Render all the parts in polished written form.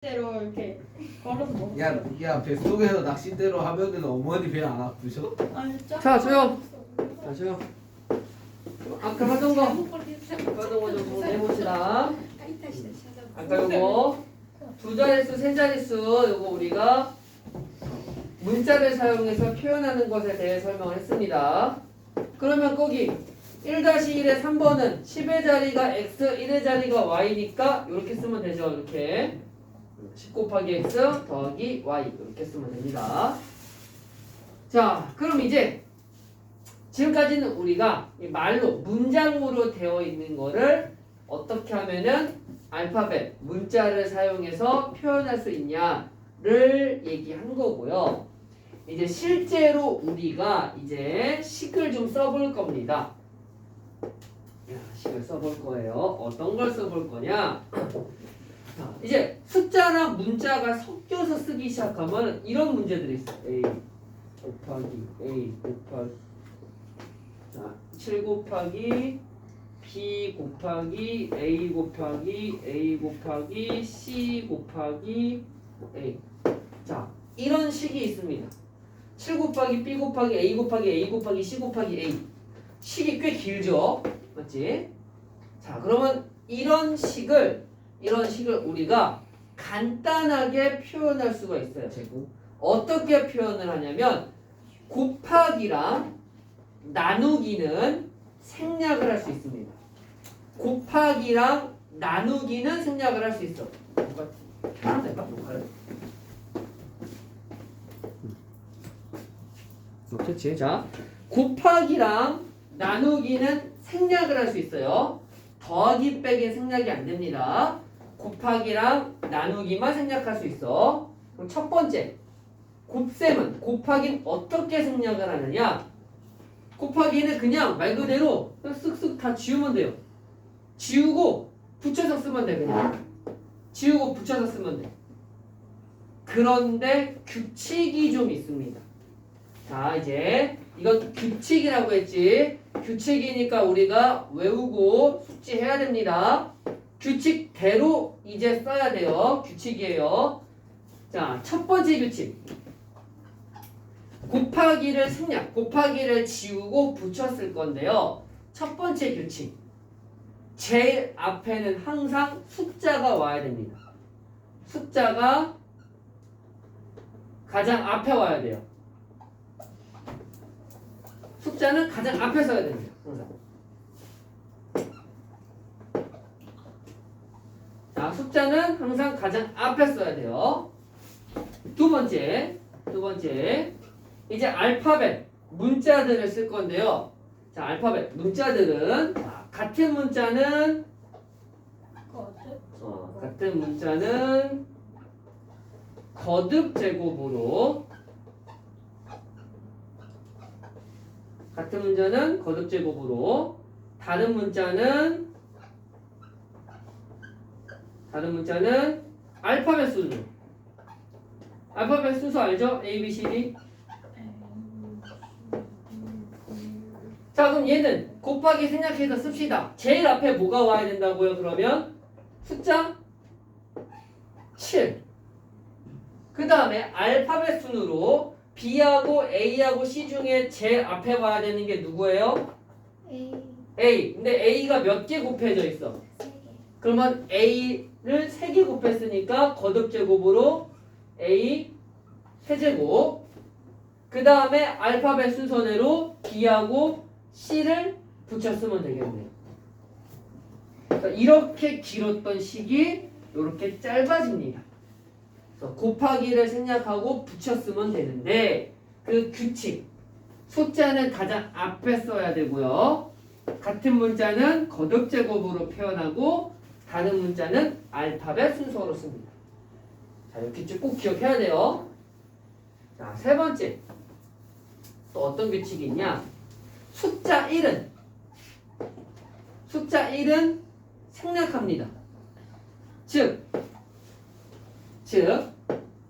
대로 이렇게 걸어서 먹었어. 야, 뱃속에서 낚싯대로 하면은 어머니 배 안 아프셔? 아니, 자, 조용. 자, 조용. 아까 하던 거 좀 해봅시다. 아까 요거 두 자릿수, 세 자릿수 요거 우리가 문자를 사용해서 표현하는 것에 대해 설명을 했습니다. 그러면 거기 1-1의 3번은 10의 자리가 x, 1의 자리가 y니까 이렇게 쓰면 되죠. 이렇게 10 곱하기 x 더하기 y 이렇게 쓰면 됩니다. 자, 그럼 이제 지금까지는 우리가 이 말로 문장으로 되어 있는 거를 어떻게 하면은 알파벳 문자를 사용해서 표현할 수 있냐를 얘기한 거고요. 이제 실제로 우리가 이제 식을 좀 써볼 겁니다. 식을 써볼 거예요. 어떤 걸 써볼 거냐? 자, 이제 숫자랑 문자가 섞여서 쓰기 시작하면 이런 문제들이 있어요. A 곱하기 A 곱하기 자, 7 곱하기 B 곱하기 A 곱하기 A 곱하기 C 곱하기 A. 자, 이런 식이 있습니다. 7 곱하기 B 곱하기 A 곱하기 A 곱하기 C 곱하기 A. 식이 꽤 길죠? 맞지? 자, 그러면 이런 식을 우리가 간단하게 표현할 수가 있어요. 어떻게 표현을 하냐면 곱하기랑 나누기는 생략을 할 수 있습니다. 곱하기랑 나누기는 생략을 할 수 있어. 그렇지. 자, 곱하기랑 나누기는 생략을 할 수 있어요. 더하기 빼기 생략이 안 됩니다. 곱하기랑 나누기만 생략할 수 있어. 그럼 첫 번째, 곱셈은 곱하기는 어떻게 생략을 하느냐? 곱하기는 그냥 말 그대로 쓱쓱 다 지우면 돼요. 지우고 붙여서 쓰면 돼. 그냥 지우고 붙여서 쓰면 돼. 그런데 규칙이 좀 있습니다. 자, 이제 이건 규칙이라고 했지. 규칙이니까 우리가 외우고 숙지해야 됩니다. 규칙대로 이제 써야 돼요. 규칙이에요. 자, 첫 번째 규칙. 곱하기를 생략, 곱하기를 지우고 붙였을 건데요. 첫 번째 규칙. 제일 앞에는 항상 숫자가 와야 됩니다. 숫자가 가장 앞에 와야 돼요. 숫자는 가장 앞에 써야 됩니다. 항상. 자, 숫자는 항상 가장 앞에 써야 돼요. 두 번째. 이제 알파벳 문자들을 쓸 건데요. 자, 알파벳 문자들은 같은 문자는 거듭 제곱으로 같은 문자는 거듭 제곱으로 다른 문자는 알파벳 순서. 알파벳 순서 알죠? A, B, C, D. 자, 그럼 얘는 곱하기 생략해서 씁시다. 제일 앞에 뭐가 와야 된다고요? 그러면 숫자 7. 그 다음에 알파벳 순으로 B하고 A하고 C 중에 제일 앞에 와야 되는 게 누구예요? A. 근데 A가 몇 개 곱해져 있어? 3개. 그러면 A를 3개 곱했으니까 거듭제곱으로 A 세제곱. 그 다음에 알파벳 순서대로 B하고 C를 붙였으면 되겠네요. 이렇게 길었던 식이 이렇게 짧아집니다. 그래서 곱하기를 생략하고 붙였으면 되는데 그 규칙, 숫자는 가장 앞에 써야 되고요. 같은 문자는 거듭제곱으로 표현하고 다른 문자는 알파벳 순서로 씁니다. 자, 이 규칙 꼭 기억해야 돼요. 자, 세 번째. 또 어떤 규칙이 있냐? 숫자 1은 생략합니다. 즉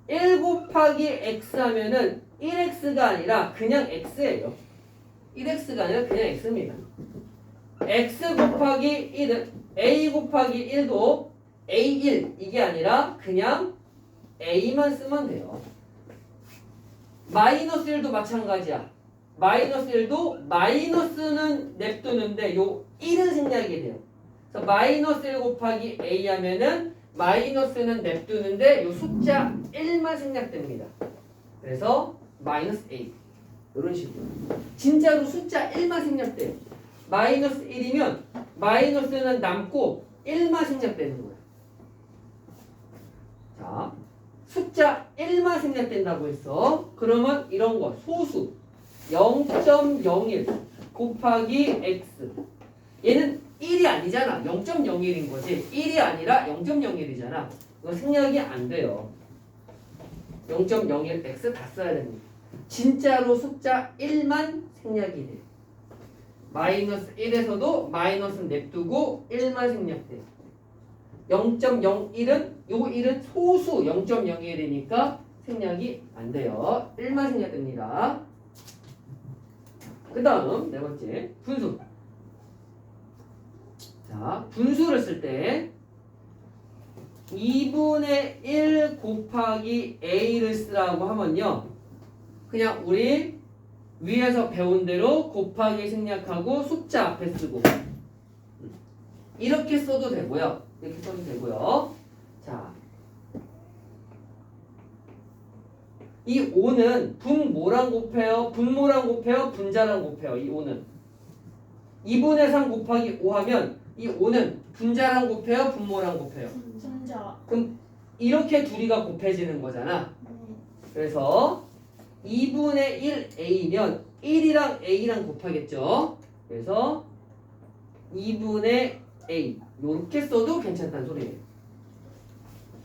1 곱하기 x 하면은 1x가 아니라 그냥 x예요. 1x가 아니라 그냥 x입니다. x 곱하기 1은 a 곱하기 1도 A1 이게 아니라 그냥 a만 쓰면 돼요. 마이너스 1도 마찬가지야. 마이너스 1도 마이너스는 냅두는데 요 1은 생략이 돼요. 그래서 마이너스 1 곱하기 a 하면은 마이너스는 냅두는데 요 숫자 1만 생략됩니다. 그래서 마이너스 a 이런 식으로 진짜로 숫자 1만 생략돼요. 마이너스 1이면 마이너스는 남고 1만 생략되는 거예요. 자, 숫자 1만 생략된다고 했어. 그러면 이런 거 소수 0.01 곱하기 x 얘는 1이 아니잖아. 0.01인 거지. 1이 아니라 0.01이잖아. 이거 생략이 안 돼요. 0.01x 다 써야 됩니다. 진짜로 숫자 1만 생략이 돼요. 마이너스 1에서도 마이너스 냅두고 1만 생략돼요. 0.01은 요 1은 소수 0.01이니까 생략이 안 돼요. 1만 생략됩니다. 그 다음 네 번째 분수. 자, 분수를 쓸 때 2분의 1 곱하기 a를 쓰라고 하면요. 그냥 우리 위에서 배운 대로 곱하기 생략하고 숫자 앞에 쓰고 이렇게 써도 되고요. 이렇게 써도 되고요. 자, 이 5는 분모랑 곱해요. 분모랑 곱해요. 분자랑 곱해요. 이 5는 2분의 3 곱하기 5 하면 이 5는 분자랑 곱해요. 분모랑 곱해요. 분자. 그럼 이렇게 둘이가 곱해지는 거잖아. 그래서 2분의 1a면 1이랑 a랑 곱하겠죠. 그래서 2분의 a 이렇게 써도 괜찮다는 소리예요.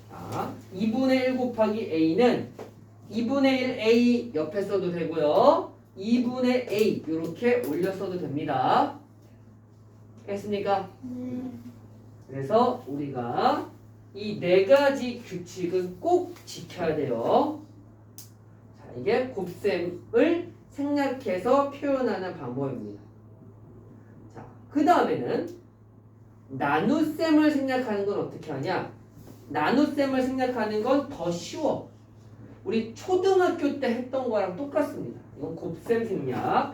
자, 2분의 1 곱하기 a는 2분의 1a 옆에 써도 되고요. 2분의 a 이렇게 올려 써도 됩니다. 했습니까? 그래서 우리가 이 네 가지 규칙은 꼭 지켜야 돼요. 자, 이게 곱셈을 생략해서 표현하는 방법입니다. 자, 그 다음에는 나눗셈을 생략하는 건 어떻게 하냐? 나눗셈을 생략하는 건 더 쉬워. 우리 초등학교 때 했던 거랑 똑같습니다. 이건 곱셈 생략.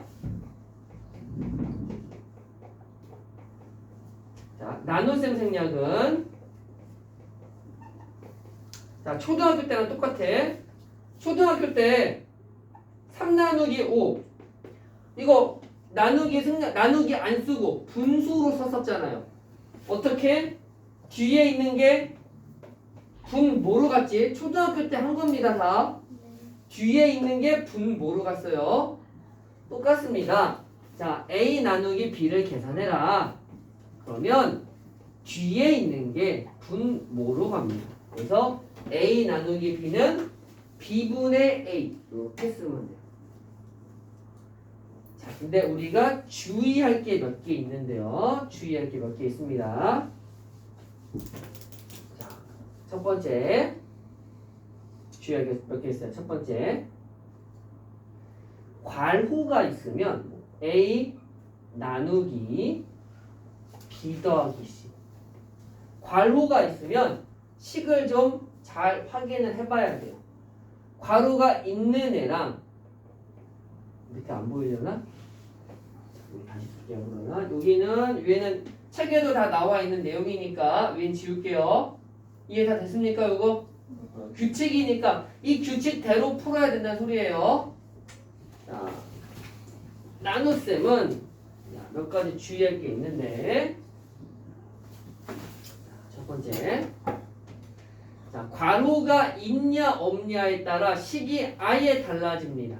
자, 나눗셈 생략은 자, 초등학교 때랑 똑같아. 초등학교 때 3 나누기 5 이거 나누기 생략 나누기 안 쓰고 분수로 썼었잖아요. 어떻게? 뒤에 있는 게 분모로 갔지. 초등학교 때 한 겁니다. 다. 뒤에 있는 게 분모로 갔어요. 똑같습니다. 자, a 나누기 b를 계산해라. 그러면 뒤에 있는 게 분모로 갑니다. 그래서 a 나누기 b는 b분의 a 이렇게 쓰면 돼요. 자, 근데 우리가 주의할 게 몇 개 있는데요. 주의할 게 몇 개 있습니다. 자, 첫 번째 주의할 게 몇 개 있어요. 첫 번째 괄호가 있으면 a 나누기 b 더하기 c 괄호가 있으면 식을 좀 잘 확인을 해봐야 돼요. 괄호가 있는 애랑 밑에 안 보이려나? 다시 쓸게요. 그러나 여기는 위에는 책에도 다 나와 있는 내용이니까 위엔 지울게요. 이해 다 됐습니까? 이거 규칙이니까 이 규칙대로 풀어야 된다는 소리예요. 자, 나눗셈은 몇 가지 주의할 게 있는데 첫 번째 자, 괄호가 있냐 없냐에 따라 식이 아예 달라집니다.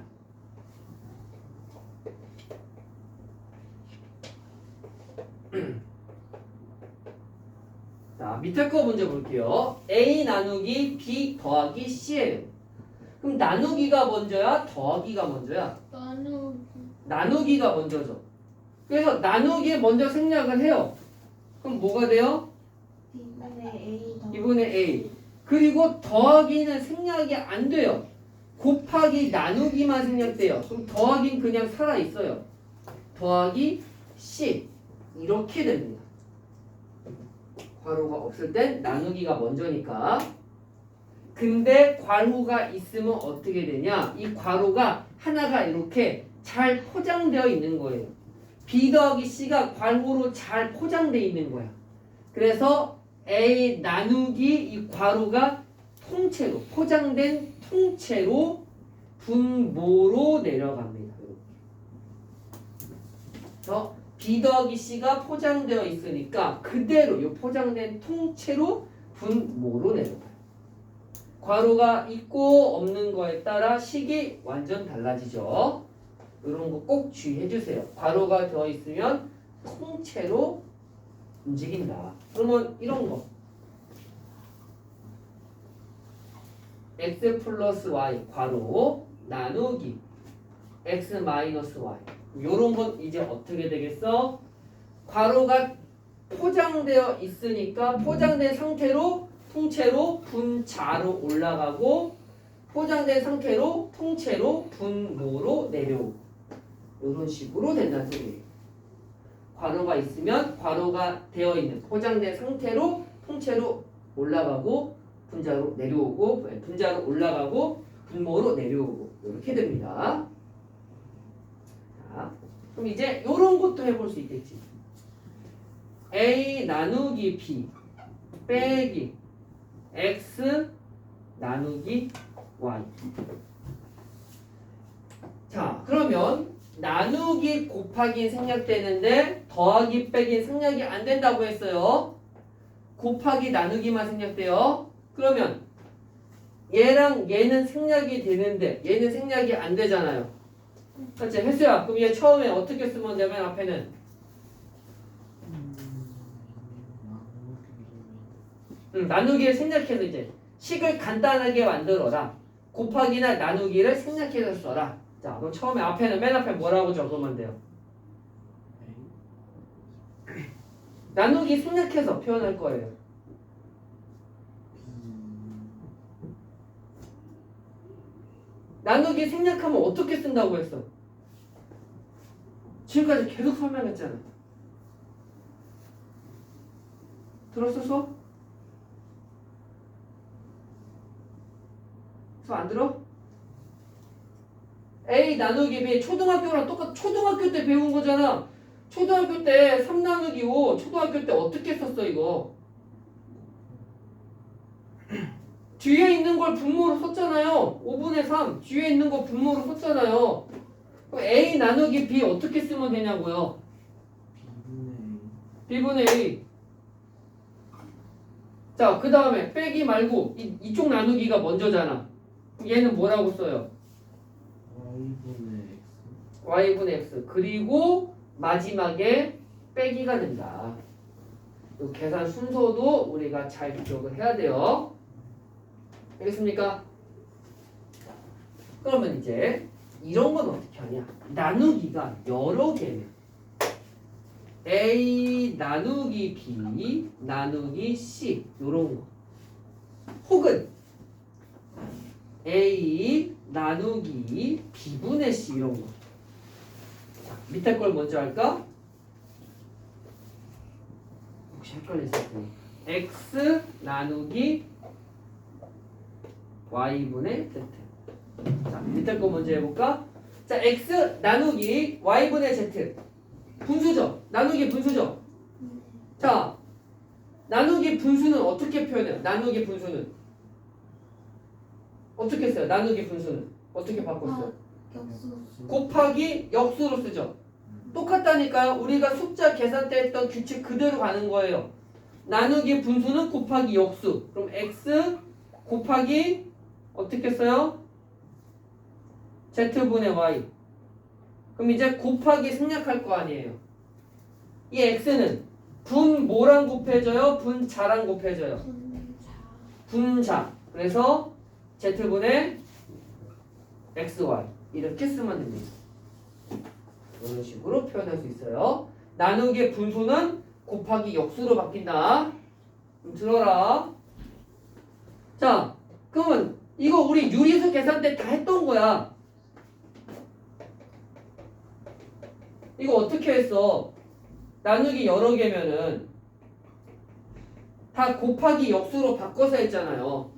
자, 밑에 거 먼저 볼게요. a 나누기 b 더하기 c예요. 그럼 나누기가 먼저야? 더하기가 먼저야? 나누기가 먼저죠. 그래서 나누기에 먼저 생략을 해요. 그럼 뭐가 돼요? 2분의 a. 그리고 더하기는 생략이 안 돼요. 곱하기 나누기만 생략돼요. 그럼 더하기는 그냥 살아있어요. 더하기 c 이렇게 됩니다. 괄호가 없을 땐 나누기가 먼저니까. 근데 괄호가 있으면 어떻게 되냐? 이 괄호가 하나가 이렇게 잘 포장되어 있는 거예요. B 더하기 C가 괄호로 잘 포장되어 있는 거야. 그래서 A 나누기 이 괄호가 통째로 포장된 통째로 분모로 내려갑니다. 그래서 B 더하기 C가 포장되어 있으니까 그대로 이 포장된 통째로 분모로 내려가요. 괄호가 있고 없는 거에 따라 식이 완전 달라지죠. 이런 거 꼭 주의해 주세요. 괄호가 되어 있으면 통째로 움직인다. 그러면 이런 거 x 플러스 y 괄호 나누기 x 마이너스 y 요런 건 이제 어떻게 되겠어? 괄호가 포장되어 있으니까 포장된 상태로 통째로 분자로 올라가고 포장된 상태로 통째로 분모로 내려오고 이런 식으로 된다는 소리예요. 괄호가 있으면 괄호가 되어 있는 포장된 상태로 통째로 올라가고 분자로 내려오고 분자로 올라가고 분모로 내려오고 이렇게 됩니다. 자, 그럼 이제 이런 것도 해볼 수 있겠지. A 나누기 B 빼기 X 나누기 Y. 자, 그러면 나누기 곱하기 생략되는데 더하기 빼기 생략이 안 된다고 했어요. 곱하기 나누기만 생략돼요. 그러면 얘랑 얘는 생략이 되는데 얘는 생략이 안 되잖아요. 그렇지? 혜수야, 그럼 얘 처음에 어떻게 쓰면 되면 앞에는 나누기를 생략해서 이제 식을 간단하게 만들어라. 곱하기나 나누기를 생략해서 써라. 자, 그럼 처음에 앞에는 맨 앞에 뭐라고 적으면 돼요? 나누기 생략해서 표현할 거예요. 나누기 생략하면 어떻게 쓴다고 했어? 지금까지 계속 설명했잖아. 들었어 수업? 수업 안 들어? A 나누기 B 초등학교랑 초등학교 때 배운 거잖아. 초등학교 때 3 나누기 5 초등학교 때 어떻게 썼어 이거? 뒤에 있는 걸 분모로 썼잖아요. 5분의 3 뒤에 있는 거 분모로 썼잖아요. 그럼 A 나누기 B 어떻게 쓰면 되냐고요? B분의 A. 자, 그 다음에 빼기 말고 이쪽 나누기가 먼저잖아. 얘는 뭐라고 써요? Y분의 X. 그리고 마지막에 빼기가 된다. 이 계산 순서도 우리가 잘 기억을 해야 돼요. 알겠습니까? 그러면 이제 이런 건 어떻게 하냐? 나누기가 여러 개면 A 나누기 B 나누기 C 요런 거 혹은 A 나누기 B분의 C 이런 거. 자, 밑에 걸 먼저 할까? 혹시 헷갈렸을 때 X 나누기 Y분의 Z. 자, 밑에 거 먼저 해볼까? 자, X 나누기 Y분의 Z. 분수죠? 나누기 분수죠? 자, 나누기 분수는 어떻게 표현해요? 나누기 분수는 어떻게 써요? 나누기 분수는 어떻게 바꿨어요? 곱하기 역수로 쓰죠? 똑같다니까요. 우리가 숫자 계산 때 했던 규칙 그대로 가는 거예요. 나누기 분수는 곱하기 역수. 그럼 X 곱하기 어떻게 써요? Z분의 Y. 그럼 이제 곱하기 생략할 거 아니에요. 이 X는 분모랑 곱해져요? 분자랑 곱해져요? 분자. 그래서 Z분의 XY. 이렇게 쓰면 됩니다. 이런 식으로 표현할 수 있어요. 나누기의 분수는 곱하기 역수로 바뀐다. 좀 들어라. 자, 그러면 이거 우리 유리수 계산 때 다 했던 거야. 이거 어떻게 했어? 나누기 여러 개면은 다 곱하기 역수로 바꿔서 했잖아요.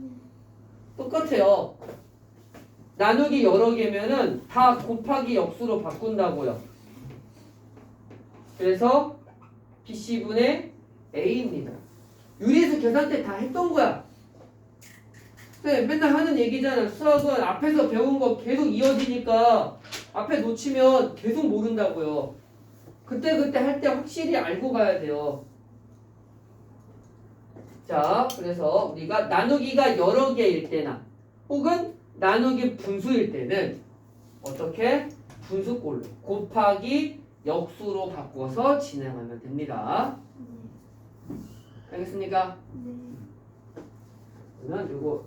똑같아요. 나누기 여러 개면은 다 곱하기 역수로 바꾼다고요. 그래서 BC분의 A입니다. 유리수 계산 때 다 했던 거야. 맨날 하는 얘기잖아. 수학은 앞에서 배운 거 계속 이어지니까 앞에 놓치면 계속 모른다고요. 그때 할 때 확실히 알고 가야 돼요. 자, 그래서 우리가 나누기가 여러 개일 때나 혹은 나누기 분수일 때는 어떻게? 분수꼴로 곱하기 역수로 바꿔서 진행하면 됩니다. 알겠습니까? 그러면 요거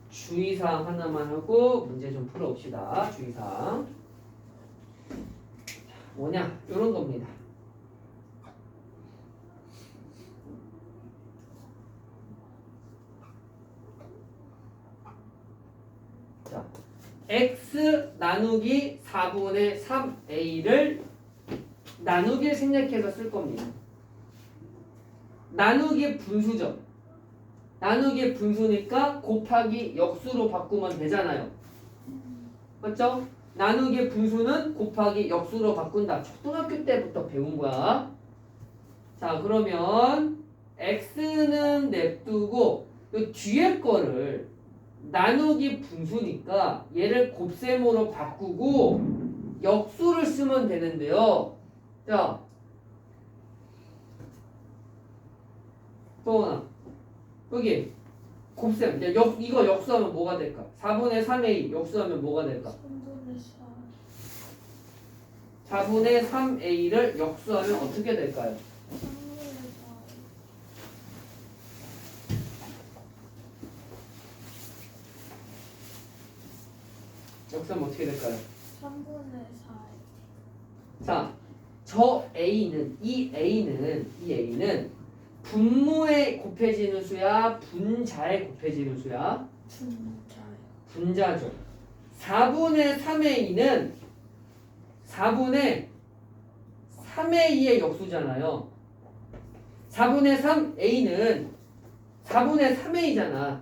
주의사항 하나만 하고 문제 좀 풀어봅시다. 주의사항 뭐냐? 요런 겁니다. 자, x 나누기 4분의 3a를 나누기를 생략해서 쓸 겁니다. 나누기 분수죠. 나누기 분수니까 곱하기 역수로 바꾸면 되잖아요. 맞죠? 나누기 분수는 곱하기 역수로 바꾼다. 초등학교 때부터 배운 거야. 자, 그러면 x는 냅두고 이 뒤에 거를 나누기 분수니까 얘를 곱셈으로 바꾸고 역수를 쓰면 되는데요. 자, 또나 여기 곱셈. 이거 역수하면 뭐가 될까? 4분의 3a 역수하면 뭐가 될까? 4분의 3a를 역수하면 어떻게 될까요? 역수하면 어떻게 될까요? 3분의 4. 자, 저 a는 이 a는 분모에 곱해지는 수야, 분자에 곱해지는 수야? 분자죠. 4분의 3a는 4분의 3a의 역수잖아요. 4분의 3a는 4분의 3a잖아.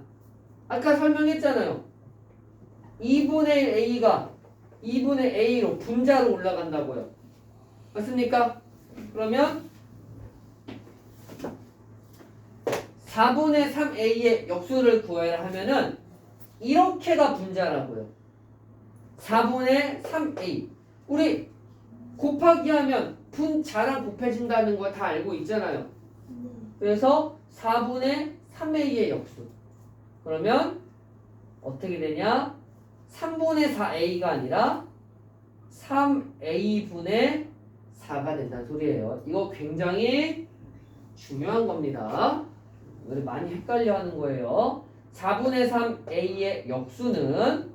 아까 설명했잖아요. 2분의 a가 2분의 a로 분자로 올라간다고요. 맞습니까? 그러면 4분의 3a의 역수를 구해야 하면은 이렇게가 분자라고요. 4분의 3a. 우리 곱하기 하면 분자랑 곱해진다는 거 다 알고 있잖아요. 그래서 4분의 3a의 역수. 그러면 어떻게 되냐? 3분의 4a가 아니라 3a분의 4가 된다는 소리예요. 이거 굉장히 중요한 겁니다. 이걸 많이 헷갈려 하는 거예요. 4분의 3a의 역수는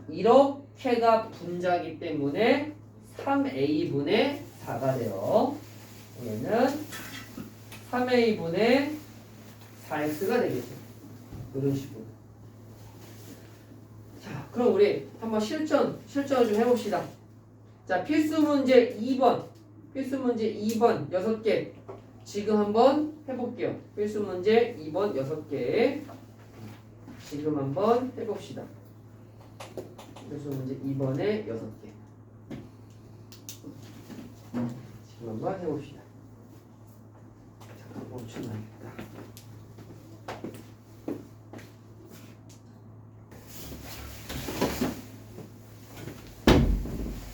이렇게가 분자기 때문에 3a분의 4가 돼요. 얘는 3a분의 4x가 되겠죠. 이런 식으로. 자, 그럼 우리 한번 실전을 좀 해봅시다. 자, 필수 문제 2번. 필수 문제 2번 6개. 지금 한번 해볼게요. 필수 문제 2번 6개. 지금 한번 해봅시다. 필수 문제 2번에 6개. 지금 한번 해봅시다. 잠깐 멈춰놔야겠다.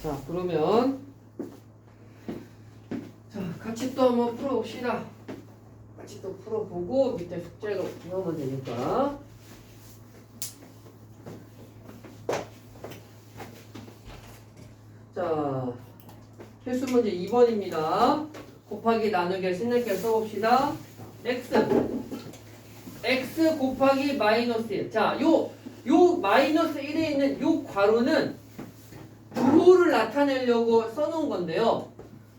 자, 그러면 자, 같이 또 한번 풀어봅시다. 같이 또 풀어보고 밑에 숙제도 해오면 되니까. 자, 필수 문제 2번입니다. 곱하기 나누기를 생략해서 써봅시다. x 곱하기 마이너스 1. 자, 요 마이너스 1에 있는 요 괄호는 부호를 나타내려고 써놓은 건데요.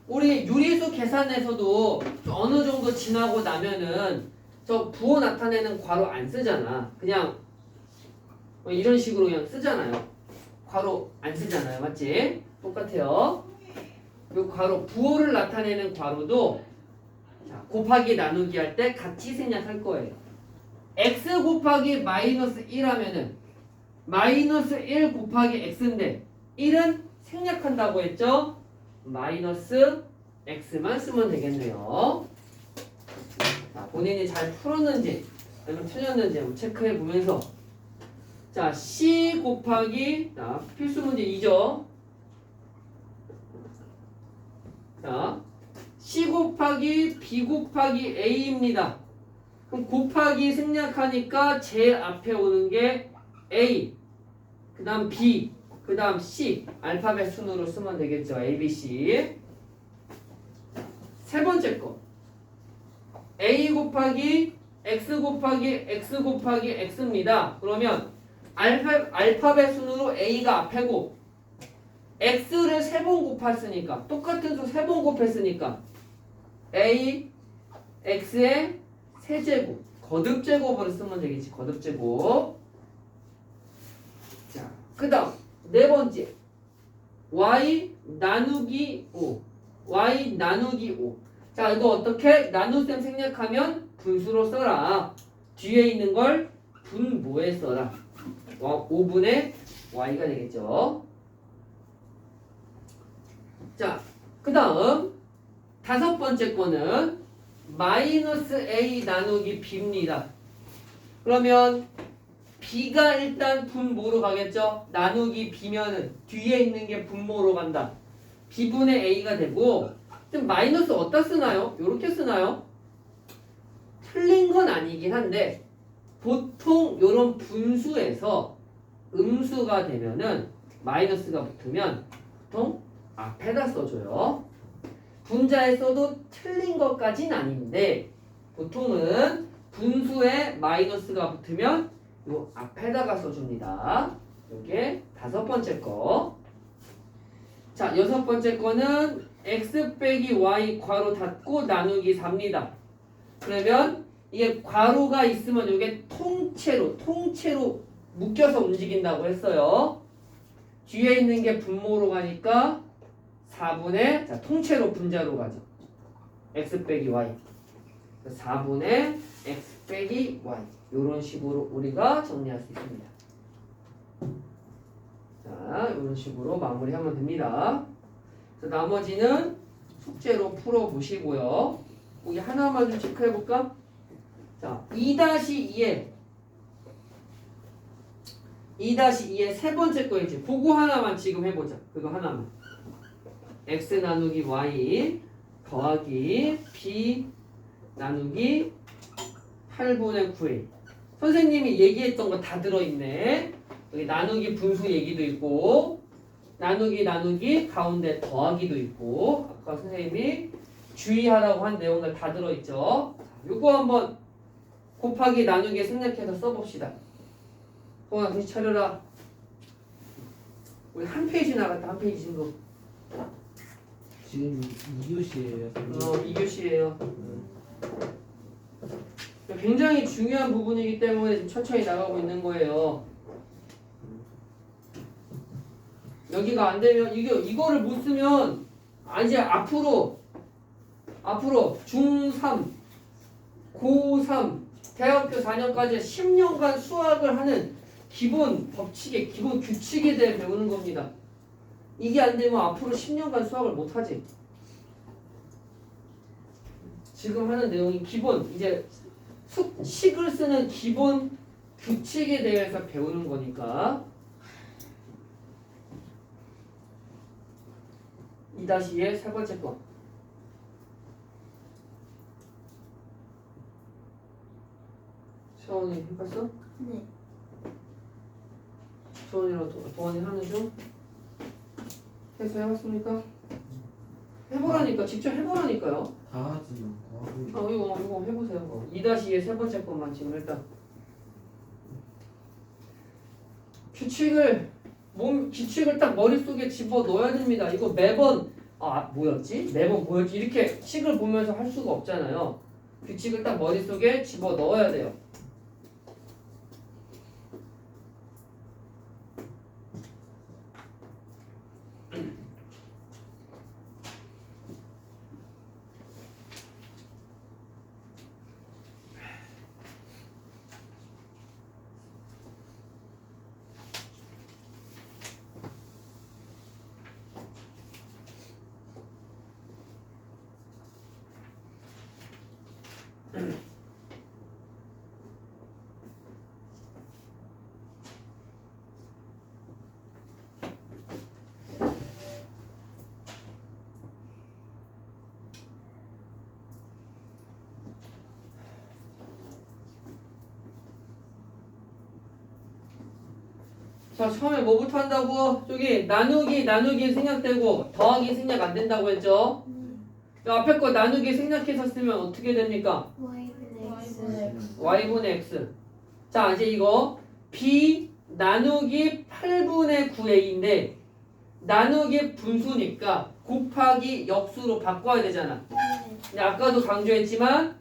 우리 유리수 계산에서도 어느 정도 지나고 나면은 저 부호 나타내는 괄호 안 쓰잖아. 그냥 이런 식으로 그냥 쓰잖아요. 괄호 안 쓰잖아요. 맞지? 똑같아요. 요 괄호 부호를 나타내는 괄호도 자, 곱하기 나누기 할 때 같이 생략할 거예요. x 곱하기 마이너스 1 하면은 마이너스 1 곱하기 x인데 1은 생략한다고 했죠? 마이너스 x만 쓰면 되겠네요. 자, 본인이 잘 풀었는지 아니면 틀렸는지 한번 체크해 보면서 자, c 곱하기 자, 필수 문제 2죠. 자, c 곱하기 b 곱하기 a입니다. 그럼 곱하기 생략하니까 제일 앞에 오는 게 a, 그 다음 b, 그 다음 c 알파벳 순으로 쓰면 되겠죠. a, b, c. 세 번째 거 a 곱하기 x 곱하기 x 곱하기 x입니다. 그러면 알파벳 순으로 a가 앞에고 x를 3번 곱했으니까 똑같은 수 3번 곱했으니까 a x의 세제곱 거듭제곱으로 쓰면 되겠지. 거듭제곱. 자, 그 다음 네 번째 y 나누기 5 y 나누기 5. 자, 이거 어떻게 나눗셈 생략하면 분수로 써라. 뒤에 있는 걸 분모에 써라. 5분의 y가 되겠죠. 자, 그 다음 다섯 번째 거는 마이너스 a 나누기 b입니다. 그러면 b가 일단 분모로 가겠죠. 나누기 b면은 뒤에 있는 게 분모로 간다. b분의 a가 되고 지금 마이너스 어디다 쓰나요? 이렇게 쓰나요? 틀린 건 아니긴 한데 보통 이런 분수에서 음수가 되면은 마이너스가 붙으면 보통 앞에다 써줘요. 분자에 써도 틀린 것까진 아닌데 보통은 분수에 마이너스가 붙으면 요 앞에다가 써줍니다. 요게 다섯 번째 거. 자, 여섯 번째 거는 x 빼기 y 괄호 닫고 나누기 4입니다. 그러면 이게 괄호가 있으면 이게 통째로 묶여서 움직인다고 했어요. 뒤에 있는 게 분모로 가니까 4분의 자, 통째로 분자로 가죠. x 빼기 y 4분의 x 빼기 y 이런 식으로 우리가 정리할 수 있습니다. 자, 이런 식으로 마무리하면 됩니다. 그래서 나머지는 숙제로 풀어보시고요. 여기 하나만 좀 체크해볼까? 자, 2-2에 세 번째 거 있지. 그거 하나만 지금 해보자. 그거 하나만. x 나누기 y 더하기 b 나누기 8분의 9에 선생님이 얘기했던 거 다 들어있네. 여기 나누기 분수 얘기도 있고 나누기 가운데 더하기도 있고 아까 선생님이 주의하라고 한 내용들 다 들어있죠. 요거 한번 곱하기 나누기 생략해서 써봅시다. 동아 정신 차려라. 우리 한 페이지 나갔다. 한 페이지 진거. 지금 2교시에요. 2교시에요. 굉장히 중요한 부분이기 때문에 지금 천천히 나가고 있는 거예요. 여기가 안 되면 이거를 못 쓰면 이제 앞으로 중3, 고3, 대학교 4년까지 10년간 수학을 하는 기본 법칙에 기본 규칙에 대해 배우는 겁니다. 이게 안 되면 앞으로 10년간 수학을 못 하지. 지금 하는 내용이 기본 이제 식을 쓰는 기본 규칙에 대해서 배우는 거니까. 2-2의 세 번째 거. 시원이 해봤어? 네. 시원이랑 도원이 하는 중? 해봤습니까? 해보라니까 직접 해보라니까요. 다 하지 마. 이거 해보세요. 2-2의 세 번째 것만 지금 일단 규칙을 딱 머릿속에 집어 넣어야 됩니다. 이거 매번 매번 뭐였지? 이렇게 식을 보면서 할 수가 없잖아요. 규칙을 딱 머릿속에 집어 넣어야 돼요. 자, 처음에 뭐부터 한다고? 저기 나누기 생략되고 더하기 생략 안 된다고 했죠? 자, 앞에 거 나누기 생략해서 쓰면 어떻게 됩니까? y분의 x. 자, 이제 이거 b 나누기 8분의 9a인데 나누기 분수니까 곱하기 역수로 바꿔야 되잖아. 근데 아까도 강조했지만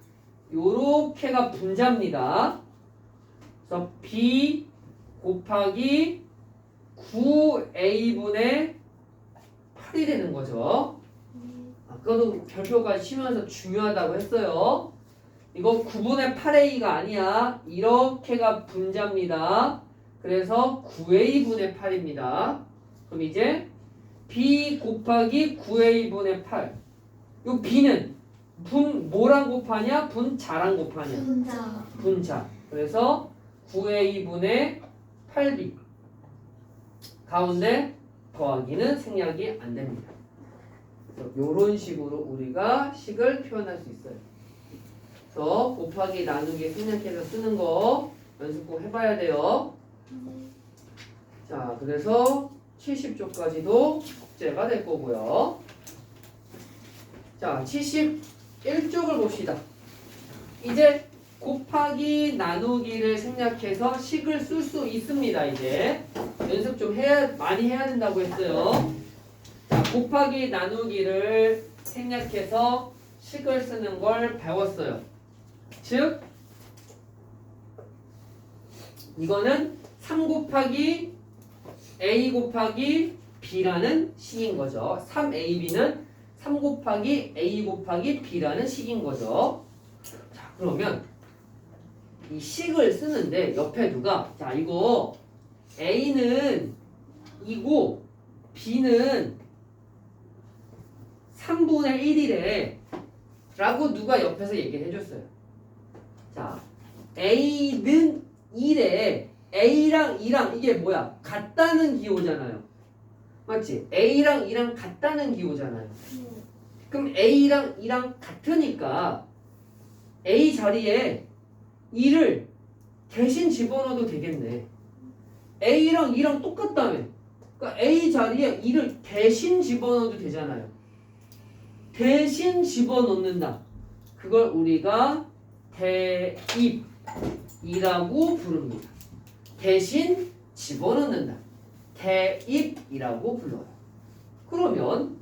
요렇게가 분자입니다. 그래서 b 곱하기 9a분의 8이 되는 거죠. 아까도 별표까지 치면서 중요하다고 했어요. 이거 9분의 8a가 아니야. 이렇게가 분자입니다. 그래서 9a분의 8입니다. 그럼 이제 b 곱하기 9a분의 8. 요 b는 뭐랑 곱하냐? 분자랑 곱하냐? 분자. 그래서 9a분의 8b. 가운데 더하기는 생략이 안 됩니다. 이런 식으로 우리가 식을 표현할 수 있어요. 그래서 곱하기 나누기 생략해서 쓰는 거 연습 꼭 해봐야 돼요. 자, 그래서 70쪽까지도 숙제가 될 거고요. 자, 71쪽을 봅시다. 이제 곱하기 나누기를 생략해서 식을 쓸 수 있습니다. 이제 연습 좀 많이 해야 된다고 했어요. 자, 곱하기 나누기를 생략해서 식을 쓰는 걸 배웠어요. 즉 이거는 3 곱하기 a 곱하기 b라는 식인 거죠. 3ab는 3 곱하기 a 곱하기 b라는 식인 거죠. 자, 그러면 이 식을 쓰는데 옆에 누가, 자, 이거 a는 2고 b는 3분의 1이래 라고 누가 옆에서 얘기를 해줬어요. 자, a는 2래. a랑 2랑 이게 뭐야? 같다는 기호잖아요. 맞지? a랑 2랑 같다는 기호잖아요. 그럼 a랑 2랑 같으니까 a 자리에 2를 대신 집어넣어도 되겠네. a랑 2랑 똑같다며. 그러니까 a 자리에 2를 대신 집어넣어도 되잖아요. 대신 집어넣는다. 그걸 우리가 대입이라고 부릅니다. 대신 집어넣는다. 대입이라고 불러요. 그러면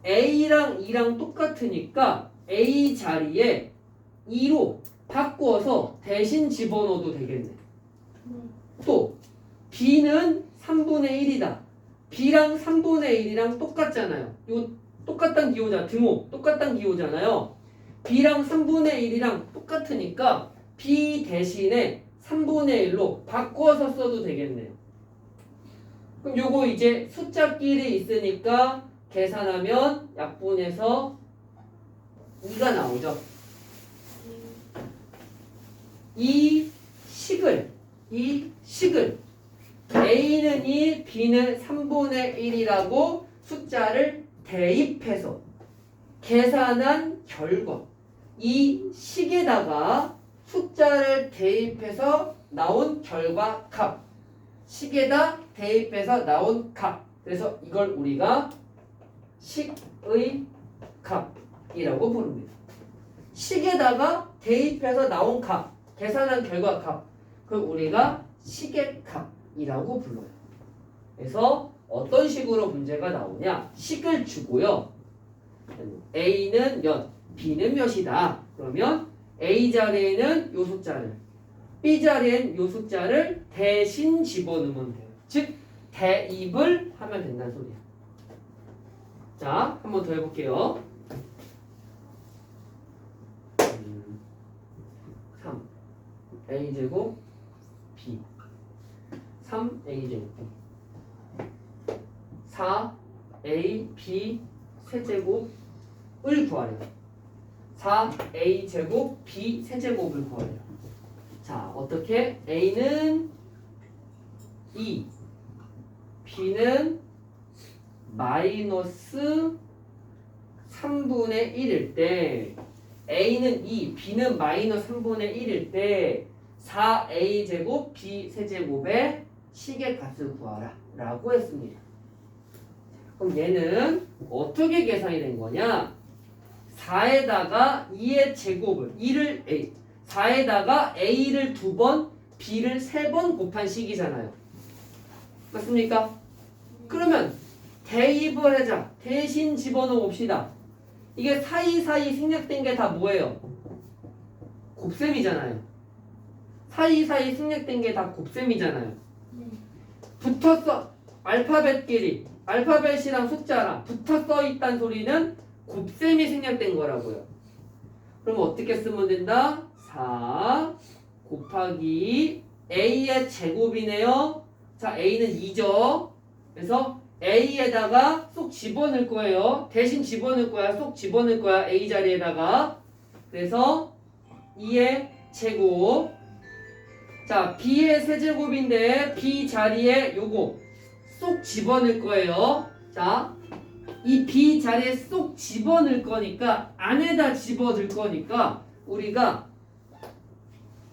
a랑 2랑 똑같으니까 a 자리에 2로 바꾸어서 대신 집어넣어도 되겠네. 또 b는 3분의 1이다. b랑 3분의 1이랑 똑같잖아요. 요 똑같단 기호잖아. 등호 똑같단 기호잖아요. b랑 3분의 1이랑 똑같으니까 b 대신에 3분의 1로 바꿔서 써도 되겠네요. 그럼 요거 이제 숫자끼리 있으니까 계산하면 약분해서 2가 나오죠. 이 식을 a는 2, b는 3분의 1이라고 숫자를 대입해서 계산한 결과, 이 식에다가 숫자를 대입해서 나온 결과 값, 식에다 대입해서 나온 값. 그래서 이걸 우리가 식의 값이라고 부릅니다. 식에다가 대입해서 나온 값, 계산한 결과 값, 그걸 우리가 식의 값이라고 불러요. 그래서 어떤 식으로 문제가 나오냐? 식을 주고요. a는 몇, b는 몇이다. 그러면 a 자리에는 요 숫자를, b 자리엔 요 숫자를 대신 집어넣으면 돼요. 즉 대입을 하면 된다는 소리야. 자, 한 번 더 해볼게요. 3 a제곱 b 3a제곱 b 4a b 세제곱을 구하래요. 4a 제곱 b 세제곱을 구하래요. 자, 어떻게? a는 2, b는 마이너스 3분의 1일 때 a는 2, b는 마이너스 3분의 1일 때 4a 제곱 b 세제곱의 식의 값을 구하라 라고 했습니다. 그럼 얘는 어떻게 계산이 된 거냐? 4에다가 2의 제곱을 2를 a 4에다가 a를 2번 b를 3번 곱한 식이잖아요. 맞습니까? 그러면 대입을 하자. 대신 집어넣어 봅시다. 이게 사이사이 생략된 게 다 뭐예요? 곱셈이잖아요. 사이사이 생략된 게 다 곱셈이잖아요. 네. 붙었어. 알파벳끼리 알파벳이랑 숫자랑 붙어 써 있다는 소리는 곱셈이 생략된 거라고요. 그럼 어떻게 쓰면 된다? 4 곱하기 a의 제곱이네요. 자, a는 2죠. 그래서 a에다가 쏙 집어넣을 거예요. 대신 집어넣을 거야. 쏙 집어넣을 거야. a 자리에다가. 그래서 2의 제곱. 자, b의 세제곱인데 b 자리에 요거 쏙 집어넣을 거예요. 자, 이 b 자리에 쏙 집어넣을 거니까 안에다 집어넣을 거니까 우리가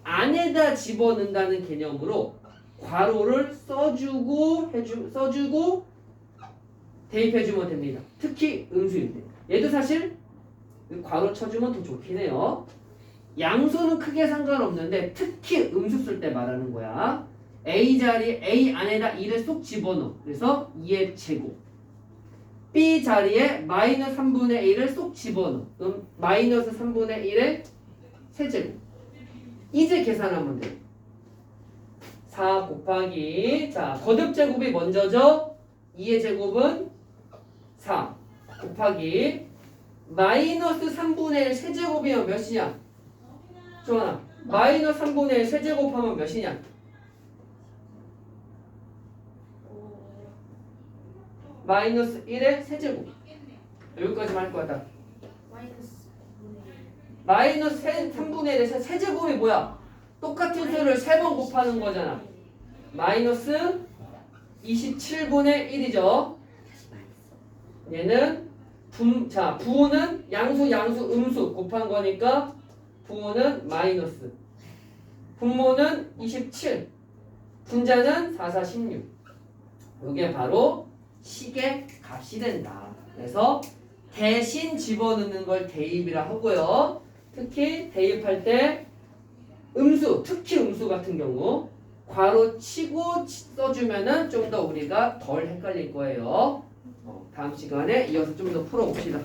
안에다 집어넣는다는 개념으로 괄호를 써주고 대입해주면 됩니다. 특히 음수일 때. 얘도 사실 괄호 쳐주면 더 좋긴 해요. 양수는 크게 상관없는데 특히 음수 쓸 때 말하는 거야. a 자리 a 안에다 2를 쏙 집어넣어. 그래서 2의 제곱. b 자리에 마이너스 3분의 1을 쏙 집어넣어. 그럼 마이너스 3분의 1의 세제곱. 이제 계산하면 돼. 4 곱하기 자 거듭제곱이 먼저죠. 2의 제곱은 4 곱하기 마이너스 3분의 1 세제곱이면 몇이냐? 조하나 마이너스 3분의 1 세제곱하면 몇이냐? 마이너스 1의 세제곱. 여기까지만 할 것 같다. 마이너스 3분의 1의 세제곱이 뭐야? 똑같은 수를 3번 곱하는 거잖아. 마이너스 27분의 1이죠. 얘는 부호는 양수 음수 곱한 거니까 부호는 마이너스. 분모는 27. 분자는 4, 4, 16. 이게 바로 식의 값이 된다. 그래서 대신 집어넣는 걸 대입이라 하고요. 특히 대입할 때 특히 음수 같은 경우 괄호 치고 써주면은 좀 더 우리가 덜 헷갈릴 거예요. 다음 시간에 이어서 좀 더 풀어봅시다.